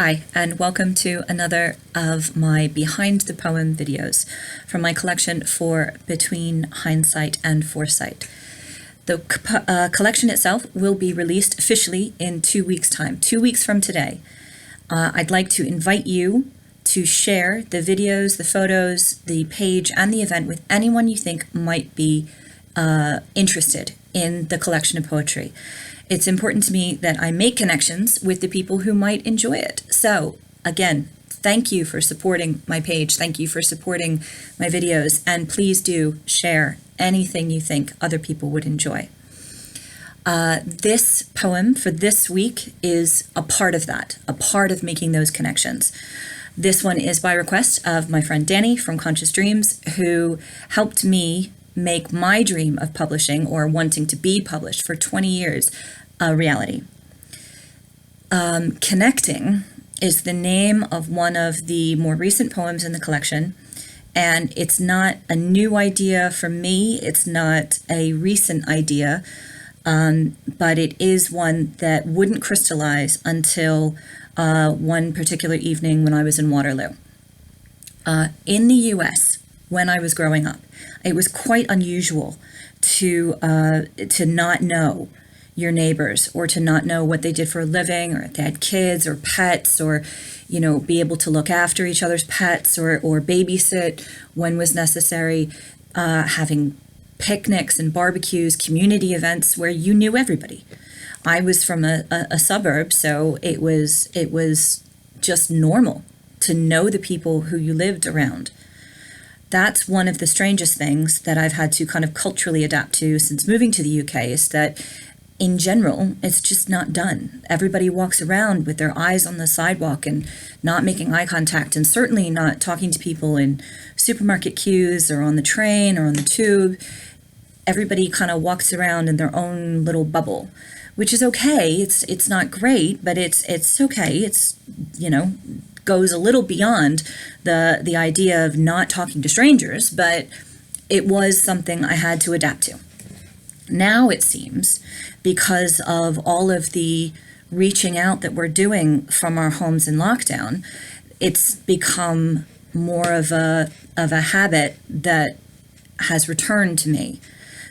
Hi, and welcome to another of my Behind the Poem videos from my collection for Between Hindsight and Foresight. The collection itself will be released officially in 2 weeks' time, 2 weeks from today. I'd like to invite you to share the videos, the photos, the page, and the event with anyone you think might be interested in the collection of poetry. It's important to me that I make connections with the people who might enjoy it. So again, thank you for supporting my page. Thank you for supporting my videos. And please do share anything you think other people would enjoy. This poem for this week is a part of that, a part of making those connections. This one is by request of my friend Danny from Conscious Dreams, who helped me make my dream of publishing or wanting to be published for 20 years a reality. Connecting is the name of one of the more recent poems in the collection, and it's not a new idea for me. It's not a recent idea, but it is one that wouldn't crystallize until one particular evening when I was in Waterloo. In the US, when I was growing up, it was quite unusual to not know your neighbors, or to not know what they did for a living, or if they had kids or pets, or be able to look after each other's pets, or babysit when was necessary, having picnics and barbecues, community events where you knew everybody. I was from a suburb, so it was just normal to know the people who you lived around. That's one of the strangest things that I've had to kind of culturally adapt to since moving to the UK, is that in general, it's just not done. Everybody walks around with their eyes on the sidewalk and not making eye contact, and certainly not talking to people in supermarket queues or on the train or on the tube. Everybody kind of walks around in their own little bubble, which is okay. It's not great, but it's okay. It's, goes a little beyond the idea of not talking to strangers, but it was something I had to adapt to. Now it seems, because of all of the reaching out that we're doing from our homes in lockdown, it's become more of a habit that has returned to me.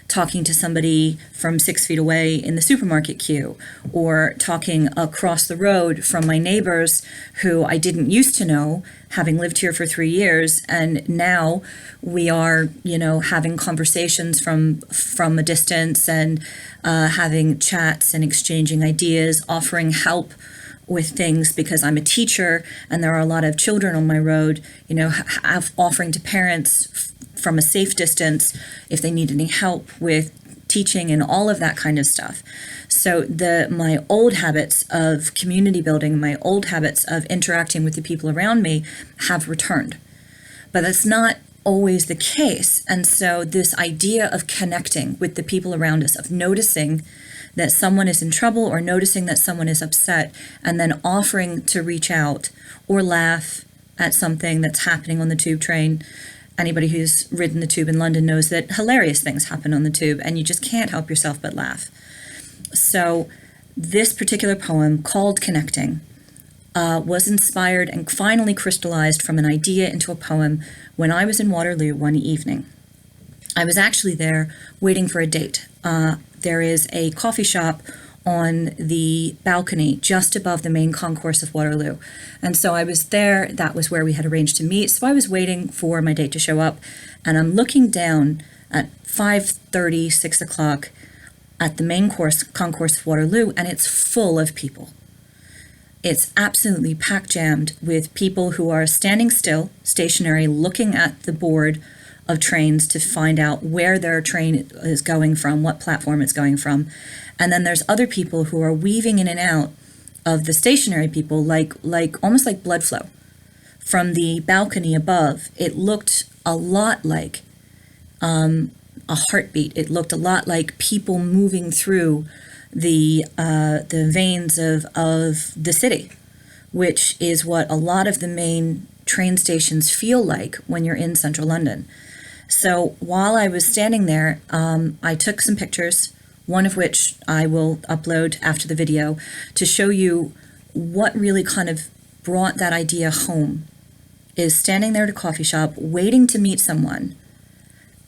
Talking to somebody from 6 feet away in the supermarket queue, or talking across the road from my neighbors who I didn't used to know, having lived here for 3 years, and now we are, having conversations from a distance, and having chats and exchanging ideas, offering help with things because I'm a teacher and there are a lot of children on my road, offering to parents from a safe distance if they need any help with teaching and all of that kind of stuff. So my old habits of community building, my old habits of interacting with the people around me have returned. But that's not always the case. And so this idea of connecting with the people around us, of noticing that someone is in trouble or noticing that someone is upset, and then offering to reach out or laugh at something that's happening on the tube train. Anybody who's ridden the tube in London knows that hilarious things happen on the tube, and you just can't help yourself but laugh. So this particular poem, called Connecting, was inspired and finally crystallized from an idea into a poem when I was in Waterloo one evening. I was actually there waiting for a date. There is a coffee shop on the balcony just above the main concourse of Waterloo. And so I was there. That was where we had arranged to meet. So I was waiting for my date to show up, and I'm looking down at 5:30, 6 o'clock at the main concourse of Waterloo, and it's full of people. It's absolutely packed jammed with people who are standing still, stationary, looking at the board of trains to find out where their train is going from, what platform it's going from. And then there's other people who are weaving in and out of the stationary people, like almost like blood flow. From the balcony above, it looked a lot like a heartbeat. It looked a lot like people moving through the veins of the city, which is what a lot of the main train stations feel like when you're in central London. So while I was standing there, I took some pictures, one of which I will upload after the video, to show you what really kind of brought that idea home is standing there at a coffee shop, waiting to meet someone,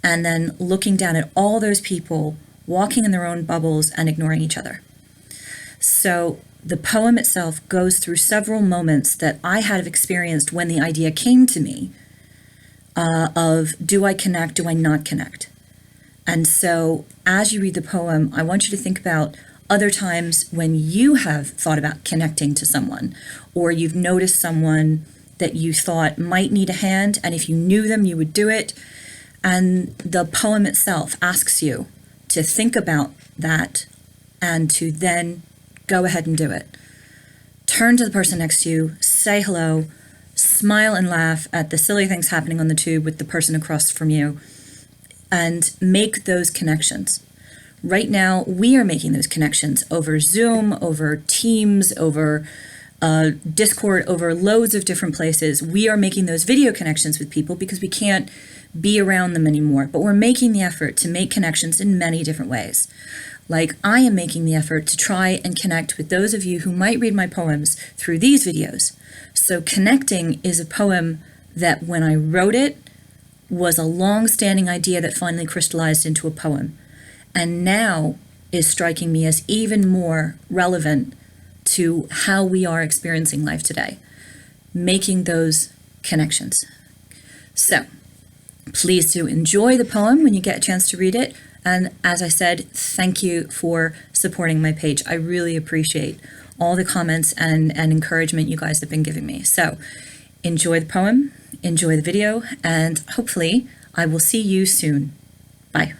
and then looking down at all those people walking in their own bubbles and ignoring each other. So the poem itself goes through several moments that I had experienced when the idea came to me of, do I connect, do I not connect? And so as you read the poem, I want you to think about other times when you have thought about connecting to someone, or you've noticed someone that you thought might need a hand, and if you knew them, you would do it. And the poem itself asks you to think about that and to then go ahead and do it. Turn to the person next to you, say hello, smile and laugh at the silly things happening on the tube with the person across from you, and make those connections. Right now, we are making those connections over Zoom, over Teams, over Discord, over loads of different places. We are making those video connections with people because we can't be around them anymore, but we're making the effort to make connections in many different ways. Like, I am making the effort to try and connect with those of you who might read my poems through these videos. So Connecting is a poem that when I wrote it was a long-standing idea that finally crystallized into a poem, and now is striking me as even more relevant to how we are experiencing life today, making those connections. So please do enjoy the poem when you get a chance to read it. And as I said, thank you for supporting my page. I really appreciate all the comments and encouragement you guys have been giving me. So enjoy the poem, enjoy the video, and hopefully I will see you soon. Bye.